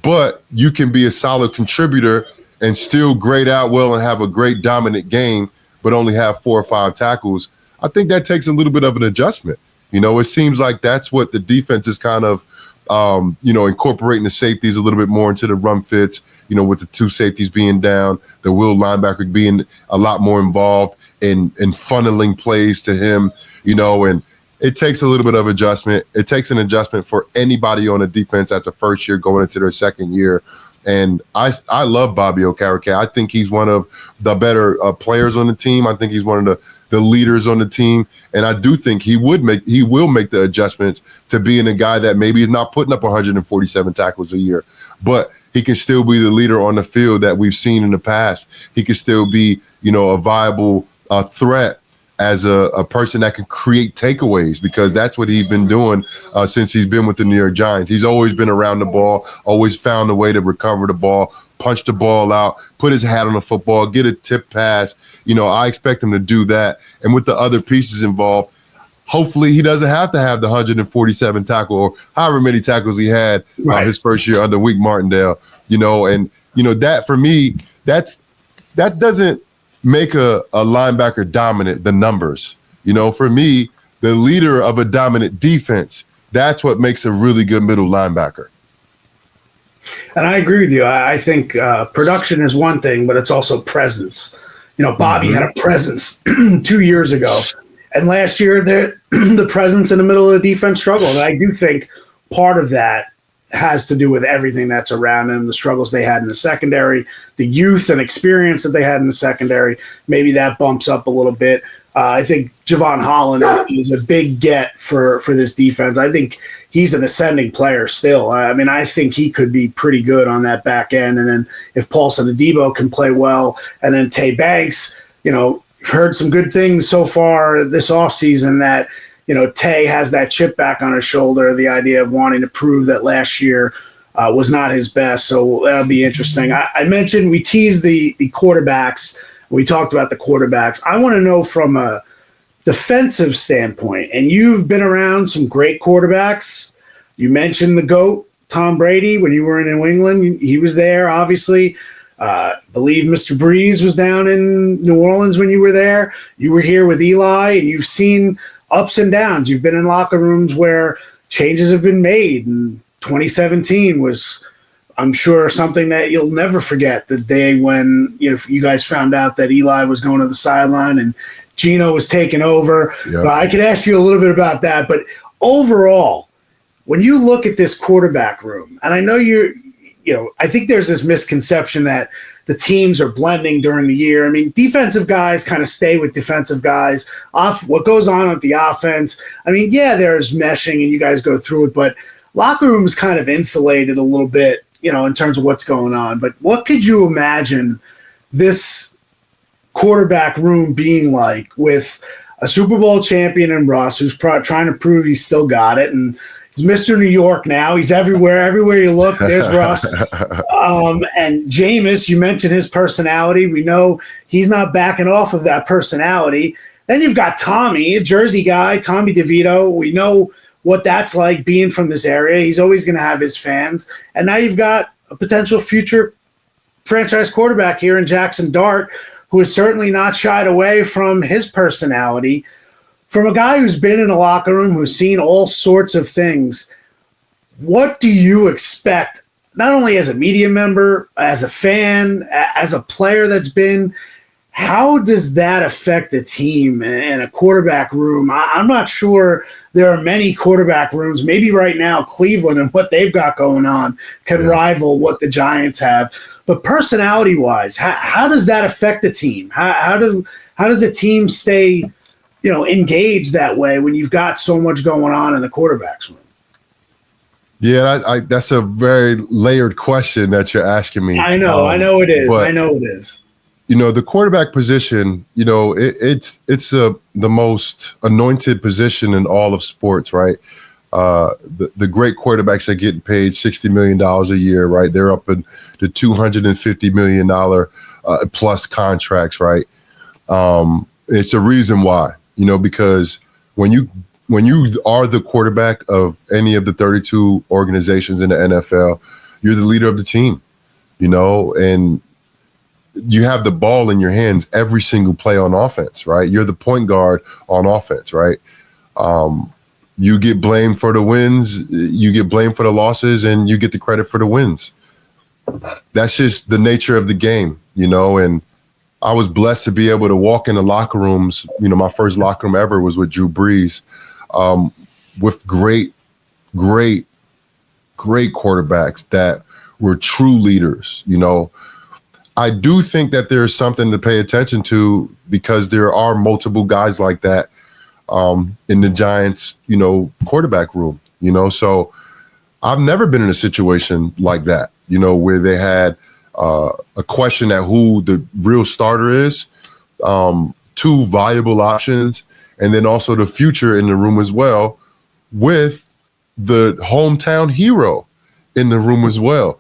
but you can be a solid contributor and still grade out well and have a great dominant game, but only have 4 or 5 tackles. I think that takes a little bit of an adjustment. It seems like that's what the defense is kind of, incorporating the safeties a little bit more into the run fits, with the 2 safeties being down, the will linebacker being a lot more involved in funneling plays to him, and it takes a little bit of adjustment. It takes an adjustment for anybody on the defense as a first year going into their second year. And I love Bobby Okereke. I think he's one of the better players on the team. I think he's one of the leaders on the team. And I do think he will make the adjustments to being a guy that maybe is not putting up 147 tackles a year, but he can still be the leader on the field that we've seen in the past. He can still be, a viable threat as a person that can create takeaways, because that's what he's been doing since he's been with the New York Giants. He's always been around the ball, always found a way to recover the ball, punch the ball out, put his hat on the football, get a tip pass. I expect him to do that. And with the other pieces involved, hopefully he doesn't have to have the 147 tackle or however many tackles he had his first year under Wink Martindale, and that for me, that doesn't make a linebacker dominant, the numbers. For me, the leader of a dominant defense, that's what makes a really good middle linebacker. And I agree with you. I think production is one thing, but it's also presence. Bobby had a presence 2 years ago. And last year, the presence in the middle of the defense struggled. And I do think part of that has to do with everything that's around them, the struggles they had in the secondary, the youth and experience that they had in the secondary. Maybe that bumps up a little bit. I think Javon Holland is a big get for this defense. I think he's an ascending player still. I think he could be pretty good on that back end. And then if Paulson Adebo can play well, and then Tay Banks, heard some good things so far this offseason that Tay has that chip back on his shoulder, the idea of wanting to prove that last year was not his best. So that'll be interesting. I mentioned we teased the quarterbacks. We talked about the quarterbacks. I want to know from a defensive standpoint, and you've been around some great quarterbacks. You mentioned the GOAT, Tom Brady, when you were in New England. He was there, obviously. Believe Mr. Breeze was down in New Orleans when you were there. You were here with Eli, and you've seen ups and downs. You've been in locker rooms where changes have been made, and 2017 was, I'm sure, something that you'll never forget, the day when you guys found out that Eli was going to the sideline and Gino was taking over. Yep. I could ask you a little bit about that, but overall, when you look at this quarterback room, and I know I think there's this misconception that the teams are blending during the year. I mean, defensive guys kind of stay with defensive guys. What goes on with the offense? I mean, yeah, there's meshing and you guys go through it, but locker room is kind of insulated a little bit, in terms of what's going on. But what could you imagine this quarterback room being like with a Super Bowl champion in Russ, who's trying to prove he's still got it, and he's Mr. New York now. He's everywhere. Everywhere you look, there's Russ. And Jameis, you mentioned his personality. We know he's not backing off of that personality. Then you've got Tommy, a Jersey guy, Tommy DeVito. We know what that's like being from this area. He's always going to have his fans. And now you've got a potential future franchise quarterback here in Jackson Dart, who has certainly not shied away from his personality. From a guy who's been in a locker room, who's seen all sorts of things, what do you expect, not only as a media member, as a fan, as a player that's been, how does that affect a team and a quarterback room? I'm not sure there are many quarterback rooms. Maybe right now Cleveland and what they've got going on can rival what the Giants have. But personality-wise, how does that affect the team? How does a team stay engaged that way when you've got so much going on in the quarterback's room? Yeah, that's a very layered question that you're asking me. I know it is. The quarterback position, it's the most anointed position in all of sports, right? The great quarterbacks are getting paid $60 million a year, right? They're up in the $250 million plus contracts, right? It's a reason why, because when you are the quarterback of any of the 32 organizations in the NFL, you're the leader of the team, and you have the ball in your hands every single play on offense, right? You're the point guard on offense, right? You get blamed for the wins, you get blamed for the losses, and you get the credit for the wins. That's just the nature of the game, and I was blessed to be able to walk in the locker rooms. My first locker room ever was with Drew Brees, with great quarterbacks that were true leaders, I do think that there's something to pay attention to because there are multiple guys like that in the Giants, quarterback room, So I've never been in a situation like that, where they had a question at who the real starter is, two viable options, and then also the future in the room as well, with the hometown hero in the room as well.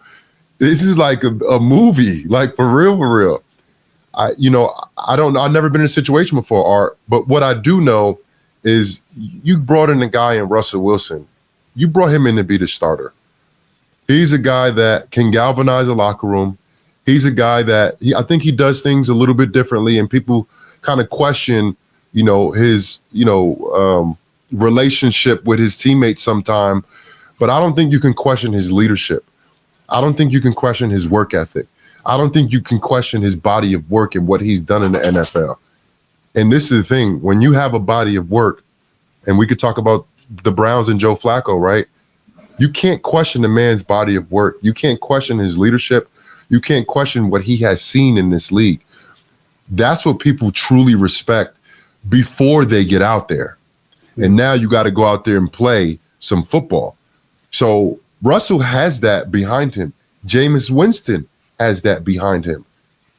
This is like a movie, like for real. I've never been in a situation before, Art, but what I do know is you brought in a guy in Russell Wilson. You brought him in to be the starter. He's a guy that can galvanize a locker room. He's a guy that I think he does things a little bit differently, and people kind of question, his, relationship with his teammates sometime, but I don't think you can question his leadership. I don't think you can question his work ethic. I don't think you can question his body of work and what he's done in the NFL. And this is the thing, when you have a body of work, and we could talk about the Browns and Joe Flacco, right? You can't question the man's body of work. You can't question his leadership. You can't question what he has seen in this league. That's what people truly respect before they get out there. And now you got to go out there and play some football. So Russell has that behind him. Jameis Winston has that behind him.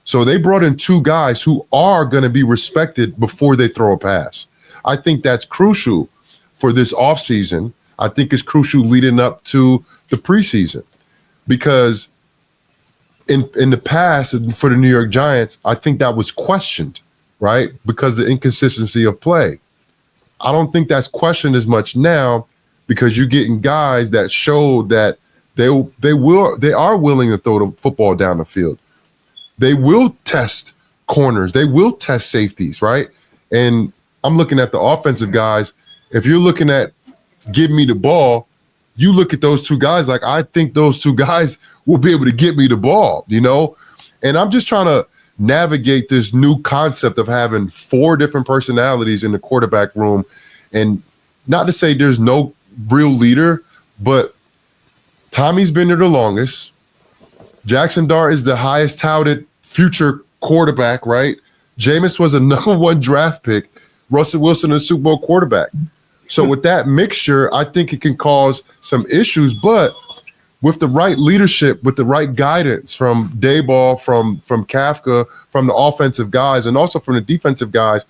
So they brought in two guys who are going to be respected before they throw a pass. I think that's crucial for this offseason. I think it's crucial leading up to the preseason. because in the past for the New York Giants, I think that was questioned, right? Because of the inconsistency of play. I don't think that's questioned as much now because you're getting guys that show that they are willing to throw the football down the field. They will test corners. They will test safeties, right? And I'm looking at the offensive guys. If you're looking at give me the ball, you look at those two guys like, I think those two guys will be able to get me the ball, you know? And I'm just trying to navigate this new concept of having 4 different personalities in the quarterback room. And not to say there's no real leader, but Tommy's been there the longest. Jackson Dart is the highest touted future quarterback, right? Jameis was a number 1 draft pick. Russell Wilson, a Super Bowl quarterback. So with that mixture, I think it can cause some issues, but with the right leadership, with the right guidance from Dayball, from Kafka, from the offensive guys, and also from the defensive guys,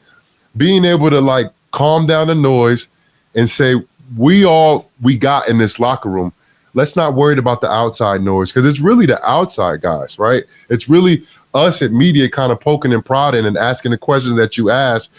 being able to like calm down the noise and say, we got in this locker room. Let's not worry about the outside noise, because it's really the outside guys, right? It's really us at media kind of poking and prodding and asking the questions that you ask.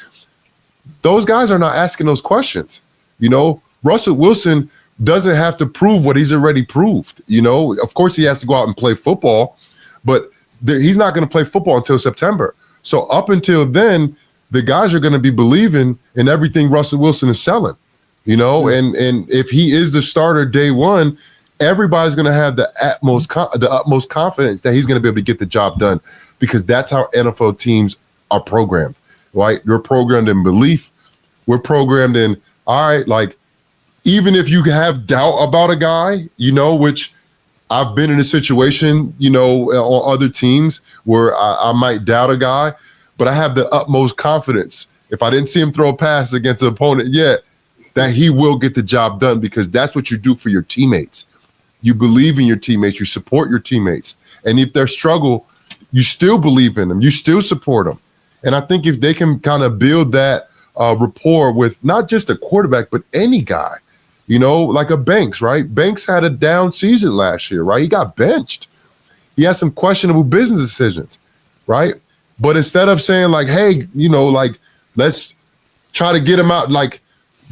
Those guys are not asking those questions. You know, Russell Wilson doesn't have to prove what he's already proved. You know, of course he has to go out and play football, but he's not going to play football until September. So up until then, the guys are going to be believing in everything Russell Wilson is selling, you know, and if he is the starter day one, everybody's going to have the utmost confidence that he's going to be able to get the job done, because that's how NFL teams are programmed, right? You're programmed in belief. We're programmed in, all right, like, even if you have doubt about a guy, you know, which I've been in a situation, you know, on other teams where I might doubt a guy, but I have the utmost confidence, if I didn't see him throw a pass against an opponent yet, that he will get the job done, because that's what you do for your teammates. You believe in your teammates, you support your teammates. And if they struggle, you still believe in them, you still support them. And I think if they can kind of build that rapport with not just a quarterback, but any guy, you know, like a Banks, right? Banks had a down season last year, right? He got benched. He had some questionable business decisions, right? But instead of saying like, hey, you know, like, let's try to get him out, like,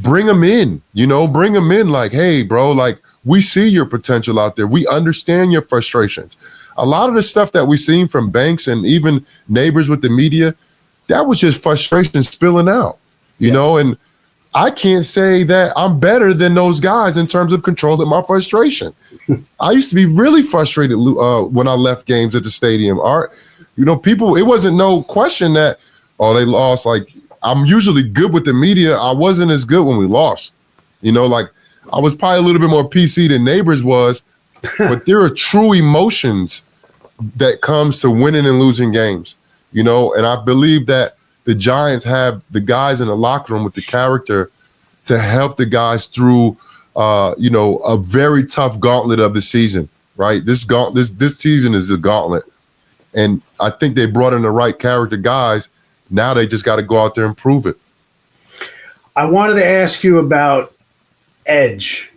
bring him in, you know, bring him in like, hey, bro, like, we see your potential out there. We understand your frustrations. A lot of the stuff that we've seen from Banks and even neighbors with the media, that was just frustration spilling out, you know, and I can't say that I'm better than those guys in terms of controlling my frustration. I used to be really frustrated when I left games at the stadium. You know, people, it wasn't no question that, oh, they lost. Like, I'm usually good with the media. I wasn't as good when we lost. You know, like, I was probably a little bit more PC than neighbors was, but there are true emotions that comes to winning and losing games, you know, and I believe that the Giants have the guys in the locker room with the character to help the guys through, you know, a very tough gauntlet of the season, right? This season is a gauntlet. And I think they brought in the right character guys. Now they just got to go out there and prove it. I wanted to ask you about edge,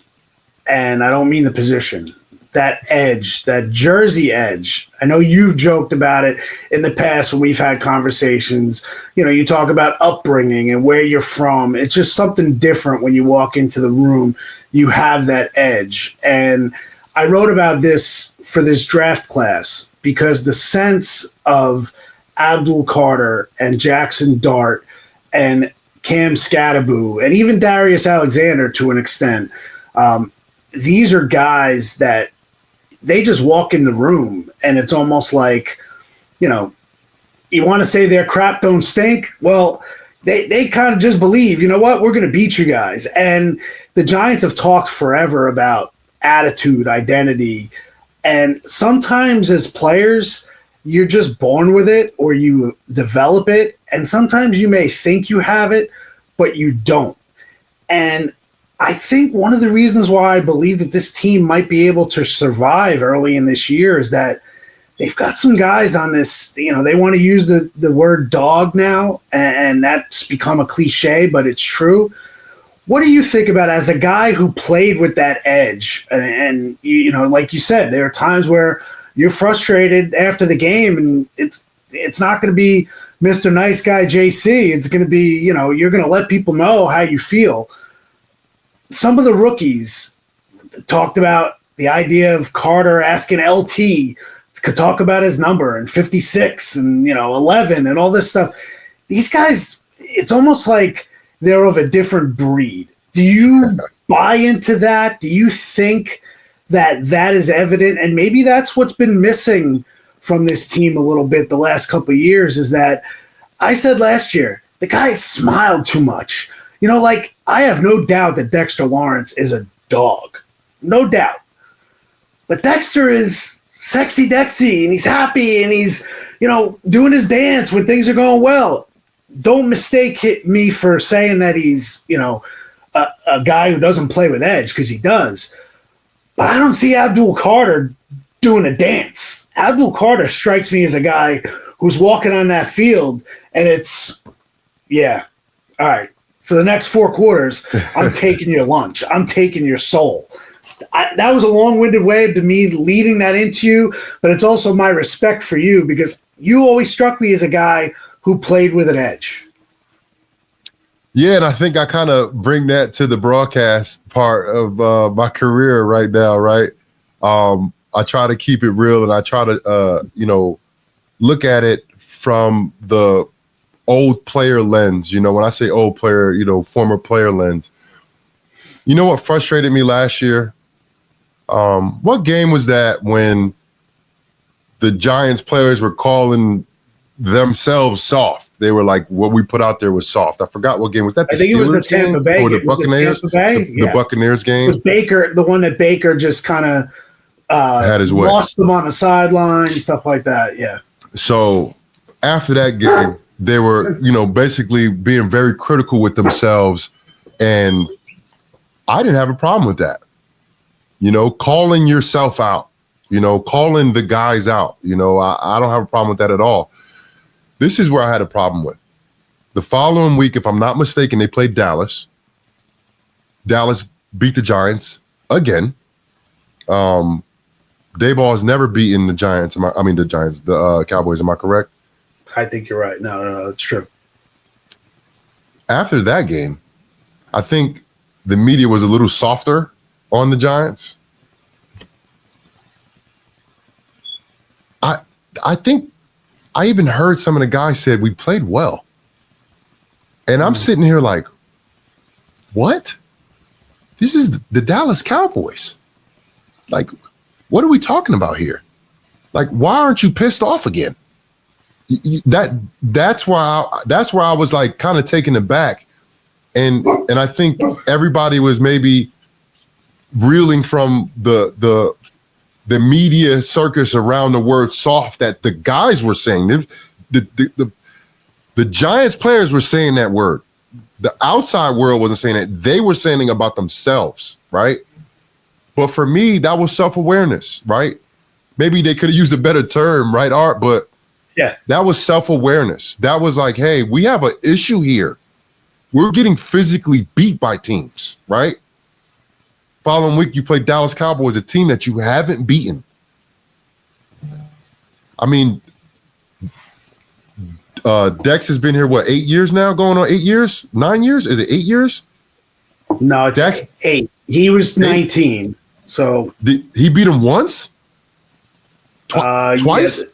and I don't mean the position. That edge, that jersey edge. I know you've joked about it in the past when we've had conversations. You know, you talk about upbringing and where you're from. It's just something different when you walk into the room. You have that edge. And I wrote about this for this draft class because the sense of Abdul Carter and Jackson Dart and Cam Scatterboo and even Darius Alexander to an extent, these are guys that they just walk in the room and it's almost like, you know, you want to say their crap don't stink? Well, they kind of just believe, you know what, we're going to beat you guys. And the Giants have talked forever about attitude, identity. And sometimes as players, you're just born with it or you develop it. And sometimes you may think you have it, but you don't. And I think one of the reasons why I believe that this team might be able to survive early in this year is that they've got some guys on this, you know, they want to use the word dog now, and that's become a cliche, but it's true, What do you think about as a guy who played with that edge? And you know, like you said, there are times where you're frustrated after the game, and it's not going to be Mr. Nice Guy JC. It's going to be, you know, you're going to let people know how you feel. Some of the rookies talked about the idea of Carter asking LT to talk about his number and 56 and, you know, 11 and all this stuff. These guys, it's almost like they're of a different breed. Do you buy into that? Do you think that that is evident? And maybe that's what's been missing from this team a little bit the last couple of years, is that I said last year, the guy smiled too much. You know, like, I have no doubt that Dexter Lawrence is a dog. No doubt. But Dexter is sexy Dexy, and he's happy, and he's, you know, doing his dance when things are going well. Don't mistake me for saying that he's, you know, a guy who doesn't play with edge, because he does. But I don't see Abdul Carter doing a dance. Abdul Carter strikes me as a guy who's walking on that field, and it's, yeah, all right, for the next 4 quarters, I'm taking your lunch. I'm taking your soul. That was a long-winded way of me leading that into you, but it's also my respect for you, because you always struck me as a guy who played with an edge. Yeah, and I think I kind of bring that to the broadcast part of my career right now, right? I try to keep it real, and I try to, you know, look at it from the old player lens. You know, when I say old player, you know, former player lens. You know what frustrated me last year? What game was that when the Giants players were calling themselves soft? They were like, what we put out there was soft. I forgot what game was that. I think it was the Tampa Bay or the Buccaneers. The Buccaneers game. It was Baker, the one that Baker just kind of had his way. Lost them on the sideline, stuff like that. Yeah. So after that game, they were, you know, basically being very critical with themselves, and I didn't have a problem with that. You know, calling yourself out, you know, calling the guys out, you know, I don't have a problem with that at all. This is where I had a problem with. The following week, if I'm not mistaken, they played Dallas. Dallas beat the Giants again. Dayball has never beaten the Giants. The Cowboys. Am I correct? I think you're right. No, it's true. After that game, I think the media was a little softer on the Giants. I think I even heard some of the guys said we played well. And I'm sitting here like, what? This is the Dallas Cowboys. Like, what are we talking about here? Like, why aren't you pissed off again? That's why I was like kind of taken aback. And I think everybody was maybe reeling from the media circus around the word soft that the guys were saying. The Giants players were saying that word. The outside world wasn't saying it. They were saying it about themselves, right? But for me, that was self-awareness, right? Maybe they could have used a better term, right, Art? But yeah, that was self-awareness. That was like, hey, we have an issue here. We're getting physically beat by teams, right? Following week, you play Dallas Cowboys, a team that you haven't beaten. I mean, Dex has been here, 8 years now? Going on 8 years? 9 years? Is it 8 years? No, it's Dex, 8. He was 19. 8. So he beat him once? Twice? Yes.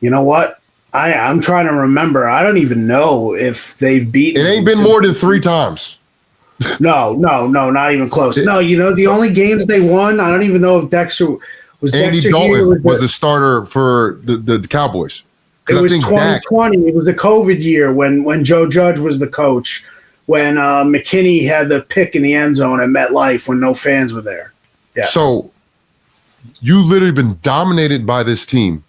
You know what? I'm trying to remember. I don't even know if they've beaten. It ain't been more than 3 times. No, not even close. No, you know, the only game that they won, I don't even know if Dexter was. Andy Dexter Dalton was the starter for the Cowboys. It was 2020. It was the COVID year when Joe Judge was the coach, when McKinney had the pick in the end zone at MetLife when no fans were there. Yeah. So you literally been dominated by this team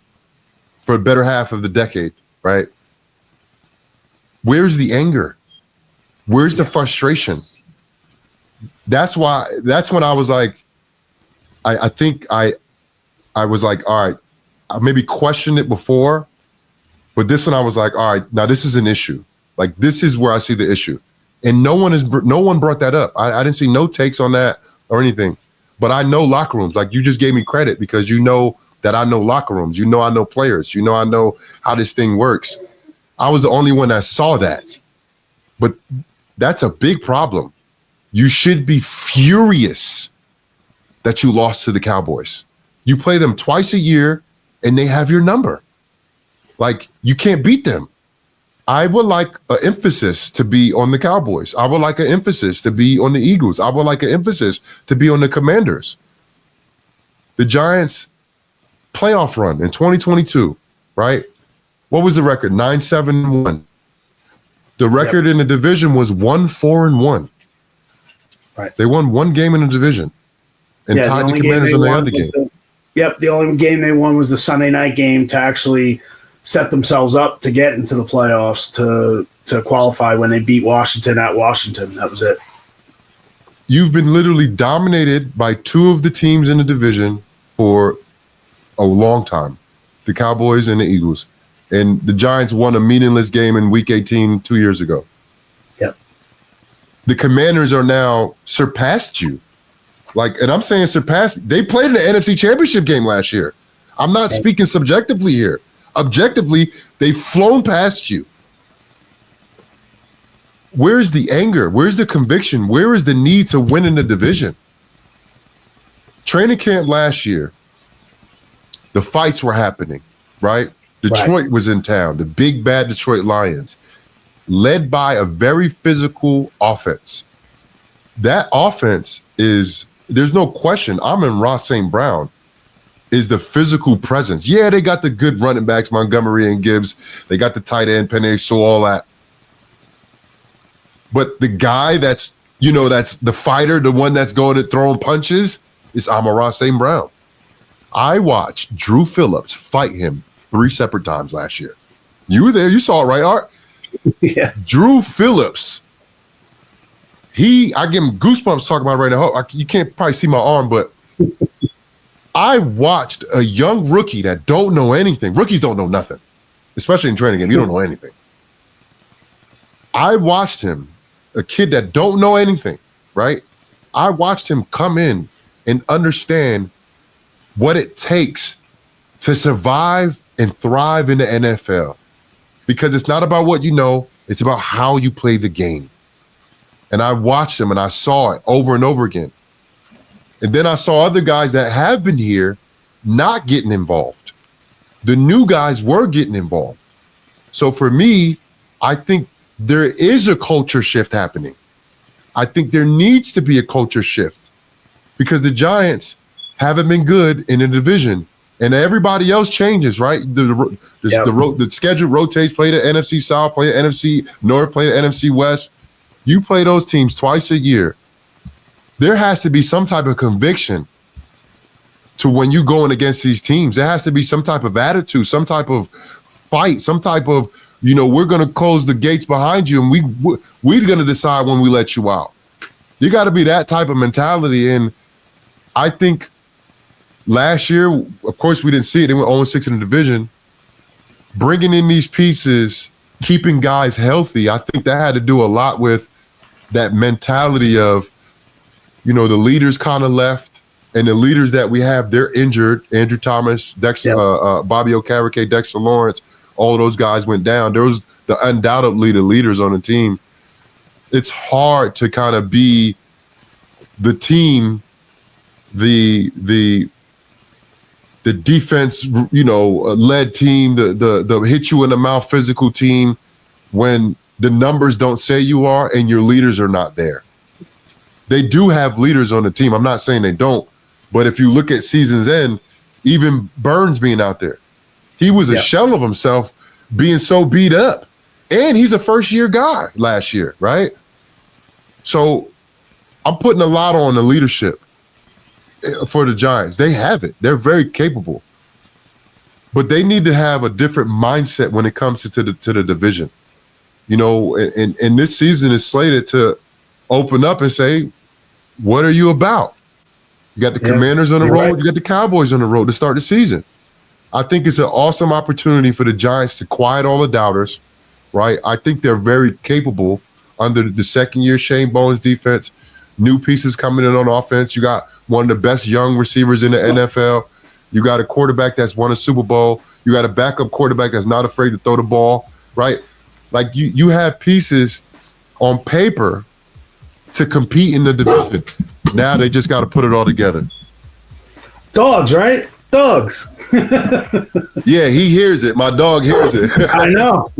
for a better half of the decade, right? Where's the anger? Where's the frustration? That's when I was like, I think I was like, all right, I maybe questioned it before, but this one I was like, all right, now this is an issue. Like, this is where I see the issue. And no one brought that up. I didn't see no takes on that or anything. But I know locker rooms. Like, you just gave me credit because you know that I know locker rooms. You know I know players. You know I know how this thing works. I was the only one that saw that. But that's a big problem. You should be furious that you lost to the Cowboys. You play them twice a year, and they have your number. Like, you can't beat them. I would like an emphasis to be on the Cowboys. I would like an emphasis to be on the Eagles. I would like an emphasis to be on the Commanders. The Giants playoff run in 2022, right? What was the record? 9-7-1. The record in the division was 1-4-1. Right. They won one game in the division and tied the Commanders in the other game. The only game they won was the Sunday night game to actually set themselves up to get into the playoffs to qualify when they beat Washington at Washington. That was it. You've been literally dominated by two of the teams in the division for a long time, the Cowboys and the Eagles. And the Giants won a meaningless game in Week 18 2 years ago. Yep. The Commanders are now surpassed you. And I'm saying surpassed. They played in the NFC Championship game last year. I'm not speaking subjectively here. Objectively, they've flown past you. Where's the anger? Where's the conviction? Where is the need to win in the division? Training camp last year, the fights were happening, right? Detroit was in town, the big bad Detroit Lions, led by a very physical offense. That offense is, there's no question, Amon-Ra St. Brown is the physical presence. Yeah, they got the good running backs, Montgomery and Gibbs. They got the tight end, Penei, so all that. But the guy that's the fighter, the one that's going and throwing punches, is Amon-Ra St. Brown. I watched Drew Phillips fight him 3 separate times last year. You were there. You saw it, right, Art? Yeah. Drew Phillips. I give him goosebumps talking about it right now. You can't probably see my arm, but I watched a young rookie that don't know anything. Rookies don't know nothing, especially in training game. You don't know anything. I watched him, a kid that don't know anything, right? I watched him come in and understand what it takes to survive and thrive in the NFL. Because it's not about what you know, it's about how you play the game. And I watched him and I saw it over and over again. And then I saw other guys that have been here not getting involved. The new guys were getting involved. So for me, I think there is a culture shift happening. I think there needs to be a culture shift because the Giants haven't been good in the division and everybody else changes, right? The schedule rotates, play the NFC South, play the NFC North, play the NFC West. You play those teams twice a year. There has to be some type of conviction to when you going against these teams. There has to be some type of attitude, some type of fight, some type of, we're going to close the gates behind you and we're going to decide when we let you out. You got to be that type of mentality. And I think last year, of course, we didn't see it. They went 0-6 in the division. Bringing in these pieces, keeping guys healthy, I think that had to do a lot with that mentality of, the leaders kind of left, and the leaders that we have, they're injured. Andrew Thomas, Dexter, Bobby Okereke, Dexter Lawrence, all of those guys went down. There was the undoubtedly the leaders on the team. It's hard to kind of be the team, the defense, led team, the hit you in the mouth physical team when the numbers don't say you are and your leaders are not there. They do have leaders on the team. I'm not saying they don't, but if you look at season's end, even Burns being out there, he was a shell of himself being so beat up. And he's a first-year guy last year, right? So I'm putting a lot on the leadership for the Giants. They have it. They're very capable. But they need to have a different mindset when it comes to the division. And this season is slated to open up and say, what are you about? You got the Commanders on the road. Right. You got the Cowboys on the road to start the season. I think it's an awesome opportunity for the Giants to quiet all the doubters, right? I think they're very capable under the second year Shane Bowen's defense. New pieces coming in on offense. You got one of the best young receivers in the NFL. You got a quarterback that's won a Super Bowl. You got a backup quarterback that's not afraid to throw the ball, right? Like you have pieces on paper to compete in the division. Now they just got to put it all together. Dogs, right? Dogs. Yeah, he hears it. My dog hears it. I know.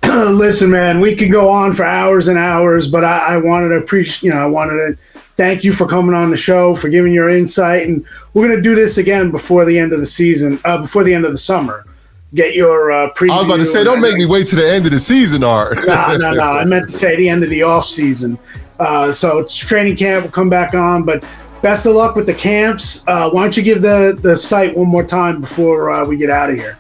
Listen, man, we could go on for hours and hours, but I wanted to appreciate, I wanted to thank you for coming on the show, for giving your insight. And we're going to do this again before the end of the season, before the end of the summer. Get your preview. I was about to say, don't make me wait to the end of the season, Art. No. I meant to say the end of the off season. So it's training camp. We'll come back on, but best of luck with the camps. Why don't you give the site one more time before we get out of here?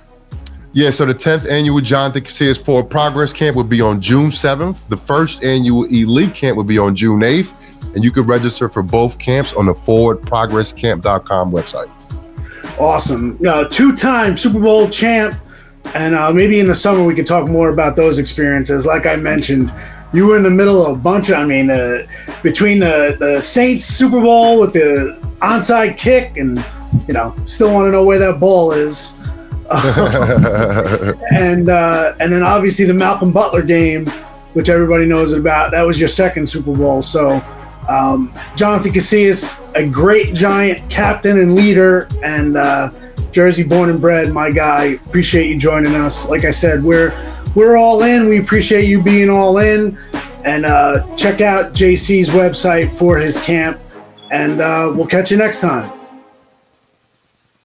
Yeah, so the 10th annual Jonathan Casillas Forward Progress Camp will be on June 7th. The first annual Elite Camp will be on June 8th. And you can register for both camps on the forwardprogresscamp.com website. Awesome. Two-time Super Bowl champ. And maybe in the summer we can talk more about those experiences. Like I mentioned, you were in the middle of a bunch of, between the Saints Super Bowl with the onside kick and, still want to know where that ball is. And then obviously the Malcolm Butler game, which everybody knows about. That was your second Super Bowl. So Jonathan Casillas, a great Giant captain and leader, and Jersey born and bred, my guy. Appreciate you joining us. Like I said, we're all in. We appreciate you being all in. And check out JC's website for his camp. And we'll catch you next time.